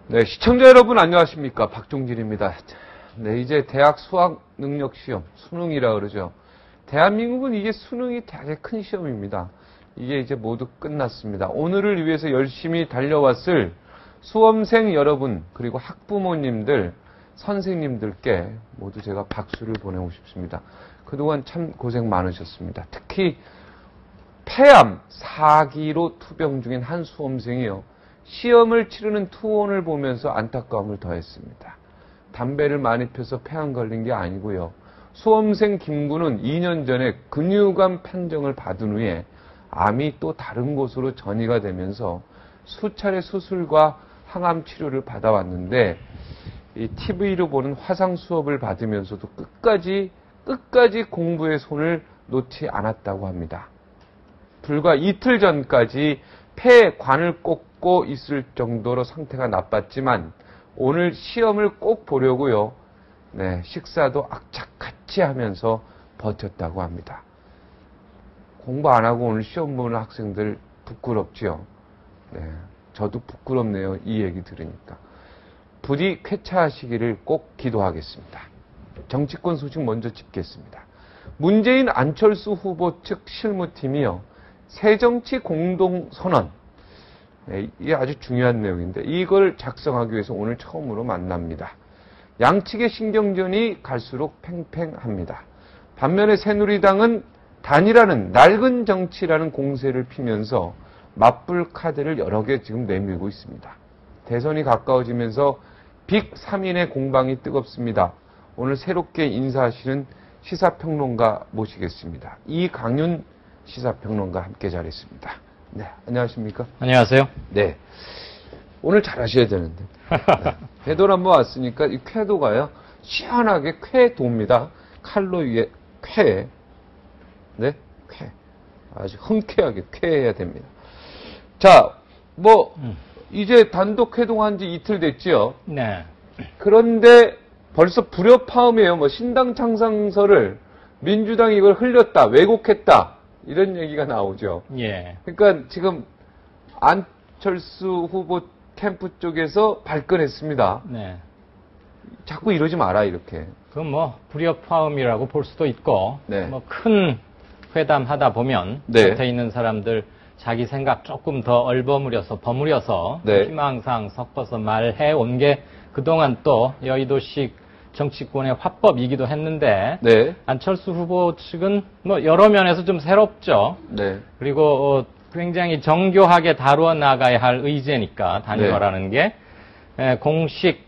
네, 시청자 여러분 안녕하십니까? 박종진입니다. 네, 이제 대학 수학 능력 시험, 수능이라 그러죠. 대한민국은 이게 수능이 되게 큰 시험입니다. 이게 이제 모두 끝났습니다. 오늘을 위해서 열심히 달려왔을 수험생 여러분, 그리고 학부모님들, 선생님들께 모두 제가 박수를 보내고 싶습니다. 그동안 참 고생 많으셨습니다. 특히 폐암 4기로 투병 중인 한 수험생이요. 시험을 치르는 투혼을 보면서 안타까움을 더했습니다. 담배를 많이 펴서 폐암 걸린 게 아니고요. 수험생 김군은 2년 전에 근육암 판정을 받은 후에 암이 또 다른 곳으로 전이가 되면서 수차례 수술과 항암 치료를 받아왔는데 이 TV로 보는 화상 수업을 받으면서도 끝까지 공부의 손을 놓지 않았다고 합니다. 불과 이틀 전까지 폐관을 꽂고 있을 정도로 상태가 나빴지만 오늘 시험을 꼭 보려고요. 네, 식사도 악착같이 하면서 버텼다고 합니다. 공부 안 하고 오늘 시험 보는 학생들 부끄럽지요? 네, 저도 부끄럽네요. 이 얘기 들으니까. 부디 쾌차하시기를 꼭 기도하겠습니다. 정치권 소식 먼저 짚겠습니다. 문재인 안철수 후보 측 실무팀이요. 새정치 공동선언. 네, 이게 아주 중요한 내용인데 이걸 작성하기 위해서 오늘 처음으로 만납니다. 양측의 신경전이 갈수록 팽팽합니다. 반면에 새누리당은 단일화는 낡은 정치라는 공세를 피면서 맞불 카드를 여러 개 지금 내밀고 있습니다. 대선이 가까워지면서 빅 3인의 공방이 뜨겁습니다. 오늘 새롭게 인사하시는 시사평론가 모시겠습니다. 이강윤 시사평론가 함께 자리했습니다. 네, 안녕하십니까? 안녕하세요. 네, 오늘 잘하셔야 되는데. 네, 궤도를 한번 왔으니까 이 궤도가요 시원하게 쾌도입니다. 칼로 위에 쾌, 네, 쾌, 아주 흔쾌하게 쾌해야 됩니다. 자, 뭐 이제 단독 회동한 지 이틀 됐지요. 네. 그런데 벌써 불협화음이에요. 뭐 신당 창당서를 민주당이 이걸 흘렸다, 왜곡했다. 이런 얘기가 나오죠. 예. 그러니까 지금 안철수 후보 캠프 쪽에서 발끈했습니다. 네. 자꾸 이러지 마라 이렇게. 그건 뭐 불협화음이라고 볼 수도 있고, 네. 뭐 큰 회담하다 보면 네. 곁에 있는 사람들 자기 생각 조금 더 버무려서 네. 희망사항 섞어서 말해 온 게 그동안 또 여의도식 정치권의 화법이기도 했는데 네. 안철수 후보 측은 뭐 여러 면에서 좀 새롭죠. 네. 그리고 굉장히 정교하게 다루어 나가야 할 의제니까 단일화라는 게 공식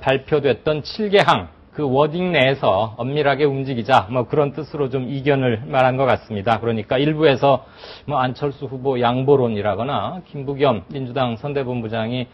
발표됐던 7개항 그 워딩 내에서 엄밀하게 움직이자 뭐 그런 뜻으로 좀 이견을 말한 것 같습니다. 그러니까 일부에서 뭐 안철수 후보 양보론이라거나 김부겸 민주당 선대본부장이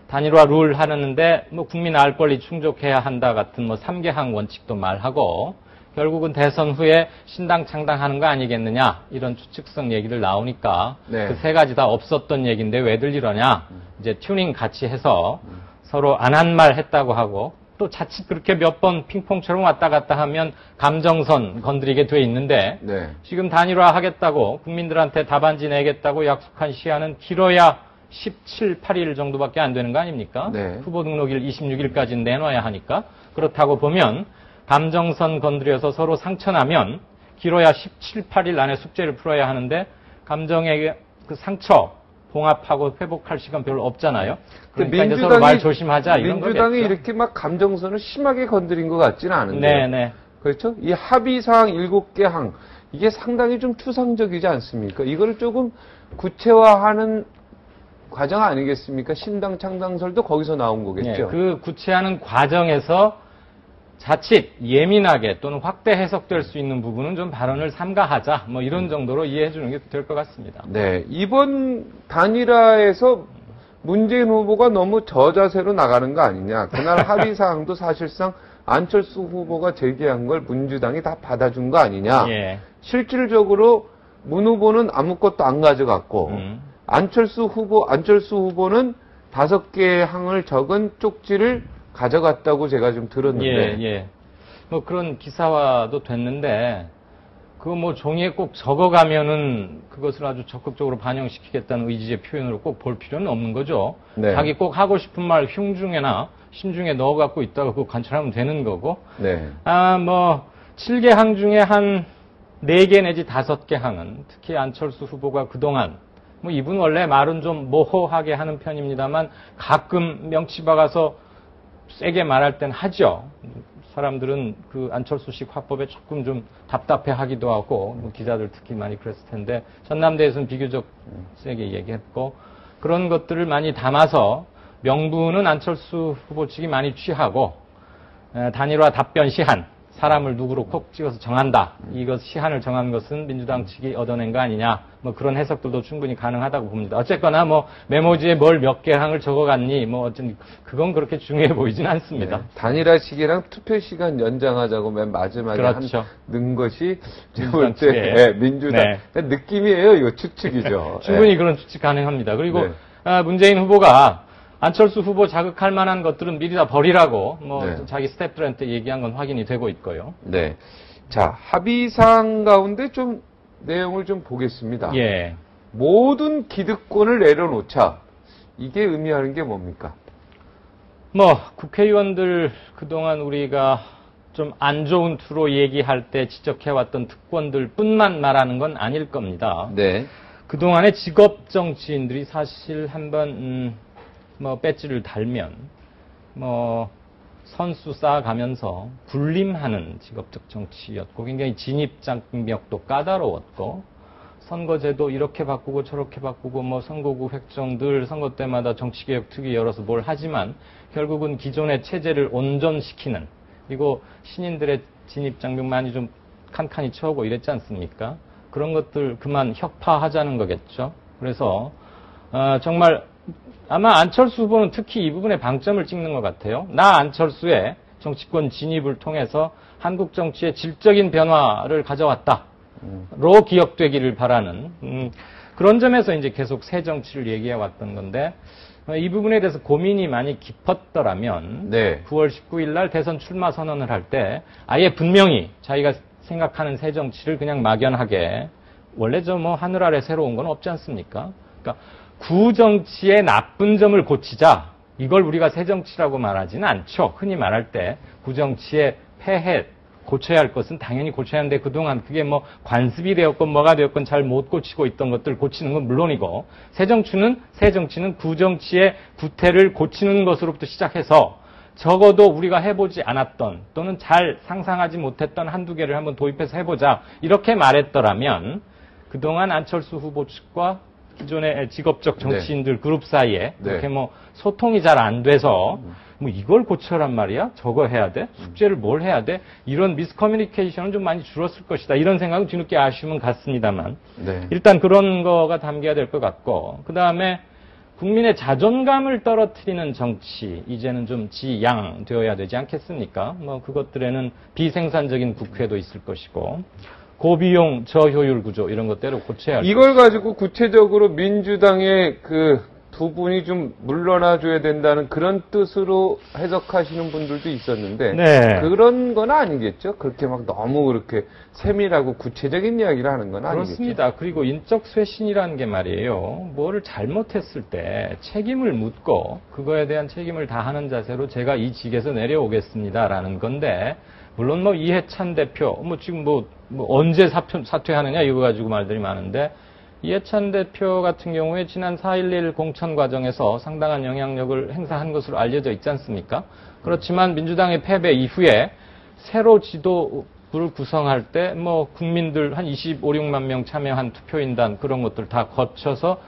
단일화 룰 하는데 뭐 국민 알 권리 충족해야 한다 같은 뭐 3개항 원칙도 말하고 결국은 대선 후에 신당 창당하는 거 아니겠느냐 이런 추측성 얘기들 나오니까 네. 그 세 가지 다 없었던 얘기인데 왜들 이러냐 이제 튜닝 같이 해서 서로 안 한 말 했다고 하고 또 자칫 그렇게 몇 번 핑퐁처럼 왔다 갔다 하면 감정선 건드리게 돼 있는데 네. 지금 단일화 하겠다고 국민들한테 답안지 내겠다고 약속한 시한은 길어야 17, 8일 정도밖에 안 되는 거 아닙니까? 네. 후보 등록일 26일까지 내놔야 하니까 그렇다고 보면 감정선 건드려서 서로 상처나면 길어야 17, 8일 안에 숙제를 풀어야 하는데 감정의 그 상처 봉합하고 회복할 시간 별로 없잖아요. 그러니까 이제 서로 말 조심하자 이런 거겠죠. 민주당이 이렇게 막 감정선을 심하게 건드린 것 같지는 않은데. 네네. 그렇죠? 이 합의사항 7개 항 이게 상당히 좀 추상적이지 않습니까? 이거를 조금 구체화하는 과정 아니겠습니까? 신당 창당설도 거기서 나온 거겠죠. 네, 그 구체하는 과정에서 자칫 예민하게 또는 확대 해석될 수 있는 부분은 좀 발언을 삼가하자 뭐 이런 정도로 이해해 주는 게 될 것 같습니다. 네, 이번 단일화에서 문재인 후보가 너무 저자세로 나가는 거 아니냐. 그날 합의 사항도 사실상 안철수 후보가 제기한 걸 민주당이 다 받아준 거 아니냐. 예. 실질적으로 문 후보는 아무것도 안 가져갔고 안철수 후보는 5개의 항을 적은 쪽지를 가져갔다고 제가 좀 들었는데. 예. 뭐 그런 기사화도 됐는데 그거 뭐 종이에 꼭 적어가면은 그것을 아주 적극적으로 반영시키겠다는 의지의 표현으로 꼭 볼 필요는 없는 거죠. 네. 자기 꼭 하고 싶은 말 흉중에나 심중에 넣어갖고 있다가 그거 관찰하면 되는 거고. 네. 7개 항 중에 한 4개 내지 5개 항은 특히 안철수 후보가 그동안 뭐 이분 원래 말은 좀 모호하게 하는 편입니다만 가끔 명치 박아서 세게 말할 땐 하죠. 사람들은 그 안철수식 화법에 조금 좀 답답해 하기도 하고, 뭐 기자들 특히 많이 그랬을 텐데, 전남대에서는 비교적 세게 얘기했고, 그런 것들을 많이 담아서 명분은 안철수 후보 측이 많이 취하고, 단일화 답변 시한, 사람을 누구로 콕 찍어서 정한다. 이것 시한을 정한 것은 민주당 측이 얻어낸 거 아니냐. 뭐 그런 해석들도 충분히 가능하다고 봅니다. 어쨌거나 뭐 메모지에 뭘 몇 개 항을 적어갔니 뭐 어쨌든 그건 그렇게 중요해 보이진 않습니다. 네. 단일화 시기랑 투표 시간 연장하자고 맨 마지막에 그렇죠. 넣은 것이 제가 민주당 볼 때 측에. 민주당 네. 느낌이에요. 이거 추측이죠. 충분히 그런 추측 가능합니다. 그리고 네. 문재인 후보가 안철수 후보 자극할 만한 것들은 미리 다 버리라고 뭐 네. 자기 스태프들한테 얘기한 건 확인이 되고 있고요. 네. 자, 합의사항 가운데 좀 내용을 좀 보겠습니다. 예. 모든 기득권을 내려놓자. 이게 의미하는 게 뭡니까? 뭐 국회의원들 그동안 우리가 좀 안 좋은 투로 얘기할 때 지적해왔던 특권들뿐만 말하는 건 아닐 겁니다. 네. 그동안의 직업 정치인들이 사실 한번 뭐 배지를 달면 뭐 선수 쌓아가면서 군림하는 직업적 정치였고 굉장히 진입 장벽도 까다로웠고 선거제도 이렇게 바꾸고 저렇게 바꾸고 뭐 선거구 획정들 선거 때마다 정치개혁 특위 열어서 뭘 하지만 결국은 기존의 체제를 온전시키는 그리고 신인들의 진입 장벽 많이 좀 칸칸이 채우고 이랬지 않습니까? 그런 것들 그만 혁파하자는 거겠죠. 그래서 정말 아마 안철수 후보는 특히 이 부분에 방점을 찍는 것 같아요. 나 안철수의 정치권 진입을 통해서 한국 정치의 질적인 변화를 가져왔다. 로 기억되기를 바라는 그런 점에서 이제 계속 새 정치를 얘기해 왔던 건데 이 부분에 대해서 고민이 많이 깊었더라면 네. 9월 19일 날 대선 출마 선언을 할 때 아예 분명히 자기가 생각하는 새 정치를 그냥 막연하게 원래 저 뭐 하늘 아래 새로운 건 없지 않습니까? 그러니까 구정치의 나쁜 점을 고치자. 이걸 우리가 새 정치라고 말하지는 않죠. 흔히 말할 때 구정치의 폐해 고쳐야 할 것은 당연히 고쳐야 하는데 그동안 그게 뭐 관습이 되었건 뭐가 되었건 잘 못 고치고 있던 것들 고치는 건 물론이고 새 정치는 구정치의 구태를 고치는 것으로부터 시작해서 적어도 우리가 해보지 않았던 또는 잘 상상하지 못했던 한두 개를 한번 도입해서 해보자. 이렇게 말했더라면 그동안 안철수 후보 측과 기존의 직업적 정치인들 그룹 사이에 그렇게 뭐 소통이 잘 안 돼서 뭐 이걸 고쳐란 말이야? 저거 해야 돼? 숙제를 뭘 해야 돼? 이런 미스커뮤니케이션은 좀 많이 줄었을 것이다. 이런 생각은 뒤늦게 아쉬움은 같습니다만 일단 그런 거가 담겨야 될 것 같고 그 다음에 국민의 자존감을 떨어뜨리는 정치 이제는 좀 지양되어야 되지 않겠습니까? 뭐 그것들에는 비생산적인 국회도 있을 것이고 고비용 저효율 구조 이런 것대로 고쳐야 할 이걸 가지고 구체적으로 민주당의 그 두 분이 좀 물러나 줘야 된다는 그런 뜻으로 해석하시는 분들도 있었는데 네. 그런 건 아니겠죠? 그렇게 막 너무 그렇게 세밀하고 구체적인 이야기를 하는 건 아니겠죠? 그렇습니다. 그리고 인적 쇄신이라는 게 말이에요. 뭐를 잘못했을 때 책임을 묻고 그거에 대한 책임을 다하는 자세로 제가 이 직에서 내려오겠습니다라는 건데 물론 뭐 이해찬 대표 뭐 지금 뭐 언제 사퇴하느냐 이거 가지고 말들이 많은데 이해찬 대표 같은 경우에 지난 4.11 공천 과정에서 상당한 영향력을 행사한 것으로 알려져 있지 않습니까? 그렇지만 민주당의 패배 이후에 새로 지도부를 구성할 때 뭐 국민들 한 25, 6만 명 참여한 투표인단 그런 것들 다 거쳐서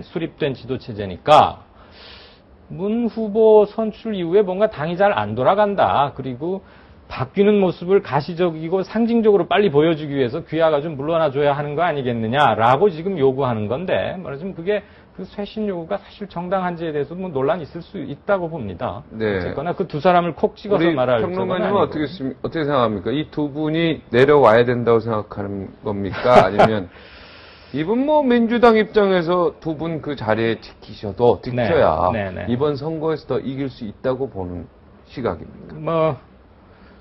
수립된 지도체제니까 문 후보 선출 이후에 뭔가 당이 잘 안 돌아간다. 그리고 바뀌는 모습을 가시적이고 상징적으로 빨리 보여주기 위해서 귀하가 좀 물러나줘야 하는 거 아니겠느냐라고 지금 요구하는 건데 말하자면 그게 그 쇄신 요구가 사실 정당한지에 대해서 뭐 논란이 있을 수 있다고 봅니다. 네. 어쨌거나 그 두 사람을 콕 찍어서 말할 평론가님은 어떻게 생각합니까? 이 두 분이 내려와야 된다고 생각하는 겁니까? 아니면 이분 뭐 민주당 입장에서 두 분 그 자리에 지켜야 이번 선거에서 더 이길 수 있다고 보는 시각입니까?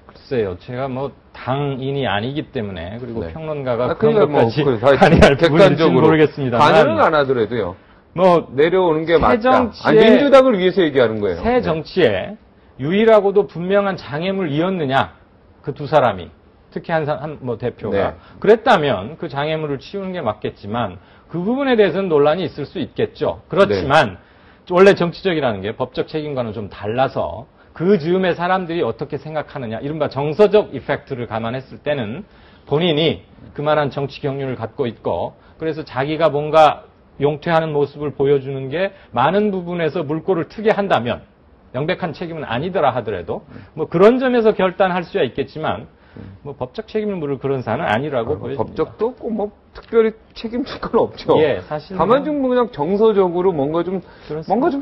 글쎄요. 제가 뭐 당인이 아니기 때문에 그리고 네. 평론가가 그러니까 그런 것까지 뭐, 관여할 부분일지는 객관적으로 모르겠습니다만 관여는 안 하더라도요. 뭐 내려오는 게 맞다. 정치의- 민주당을 위해서 얘기하는 거예요. 새 정치에 유일하고도 분명한 장애물이었느냐 그 두 사람이 특히 한 대표가 네. 그랬다면 그 장애물을 치우는 게 맞겠지만 그 부분에 대해서는 논란이 있을 수 있겠죠. 그렇지만 원래 정치적이라는 게 법적 책임과는 좀 달라서 그 즈음에 사람들이 어떻게 생각하느냐 이른바 정서적 이펙트를 감안했을 때는 본인이 그만한 정치 경륜을 갖고 있고 그래서 자기가 뭔가 용퇴하는 모습을 보여주는 게 많은 부분에서 물꼬를 트게 한다면 명백한 책임은 아니더라 하더라도 뭐 그런 점에서 결단할 수야 있겠지만 뭐 법적 책임을 물을 그런 사안은 아니라고 보여집니다. 법적도 없고 뭐 특별히 책임질 건 없죠. 예, 사실 다만 좀 그냥 정서적으로 뭔가 좀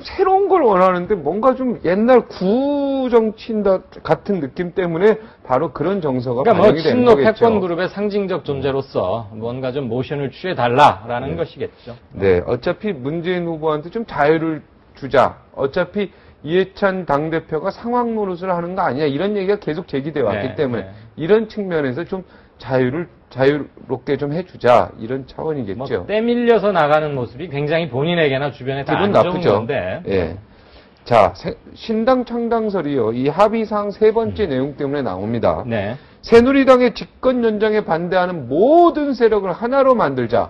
새로운 걸 원하는데 뭔가 좀 옛날 구정치인 같은 느낌 때문에 바로 그런 정서가 그러니까 뭐 반영이 되는 친노 거겠죠. 패권 그룹의 상징적 존재로서 뭔가 좀 모션을 취해 달라라는 것이겠죠. 네, 어차피 문재인 후보한테 좀 자유를 주자. 어차피 이해찬 당대표가 상황 노릇을 하는 거 아니야. 이런 얘기가 계속 제기돼 왔기 네, 때문에 네. 이런 측면에서 좀 자유롭게 좀 해주자. 이런 차원이겠죠. 뭐 떼밀려서 나가는 모습이 굉장히 본인에게나 주변에 다 기분 안 좋은 나쁘죠. 건데. 예. 자, 신당 창당설이요. 이 합의상 세 번째 내용 때문에 나옵니다. 네. 새누리당의 집권 연장에 반대하는 모든 세력을 하나로 만들자.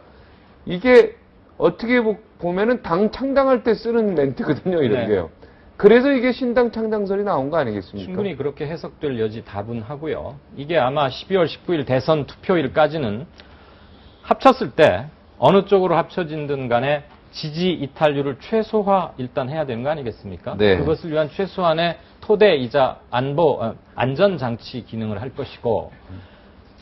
이게 어떻게 보면은 당 창당할 때 쓰는 멘트거든요. 이런 네. 게요. 그래서 이게 신당 창당설이 나온 거 아니겠습니까? 충분히 그렇게 해석될 여지 다분하고요. 이게 아마 12월 19일 대선 투표일까지는 합쳤을 때 어느 쪽으로 합쳐진든 간에 지지 이탈률을 최소화 일단 해야 되는 거 아니겠습니까? 네. 그것을 위한 최소한의 토대이자 안전장치 기능을 할 것이고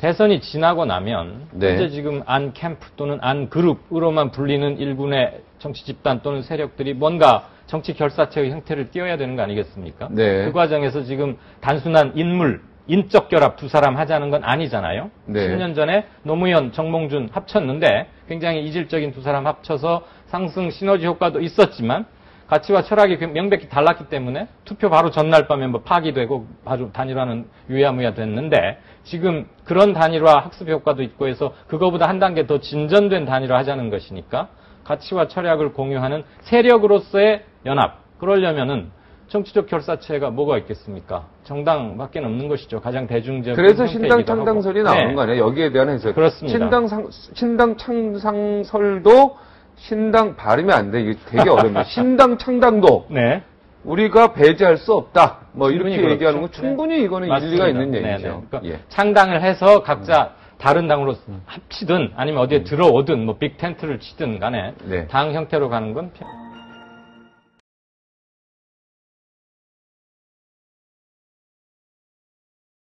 대선이 지나고 나면 네. 현재 지금 안 캠프 또는 안 그룹으로만 불리는 일군의 정치 집단 또는 세력들이 뭔가 정치 결사체의 형태를 띄워야 되는 거 아니겠습니까? 네. 그 과정에서 지금 단순한 인적 결합 두 사람 하자는 건 아니잖아요. 네. 10년 전에 노무현, 정몽준 합쳤는데 굉장히 이질적인 두 사람 합쳐서 상승 시너지 효과도 있었지만 가치와 철학이 명백히 달랐기 때문에 투표 바로 전날 밤에 뭐 파기되고 아주 단일화는 유야무야 됐는데 지금 그런 단일화 학습 효과도 있고 해서 그거보다 한 단계 더 진전된 단일화 하자는 것이니까 가치와 철학을 공유하는 세력으로서의 연합. 그러려면은 정치적 결사체가 뭐가 있겠습니까? 정당밖에 없는 것이죠. 가장 대중적인 그래서 신당 형태이기도 창당설이 하고. 나오는 네. 거 아니에요? 여기에 대한 해석. 그렇습니다. 신당 창당설도 신당 발음이 안 돼. 이게 되게 어렵네. 신당 창당도 네. 우리가 배제할 수 없다. 뭐 충분히 이렇게 얘기하는 건 그렇죠. 충분히 이거는 맞습니다. 일리가 있는 네네. 얘기죠. 그러니까 예. 창당을 해서 각자 다른 당으로 합치든 아니면 어디에 들어오든 뭐 빅텐트를 치든 간에 네. 당 형태로 가는 건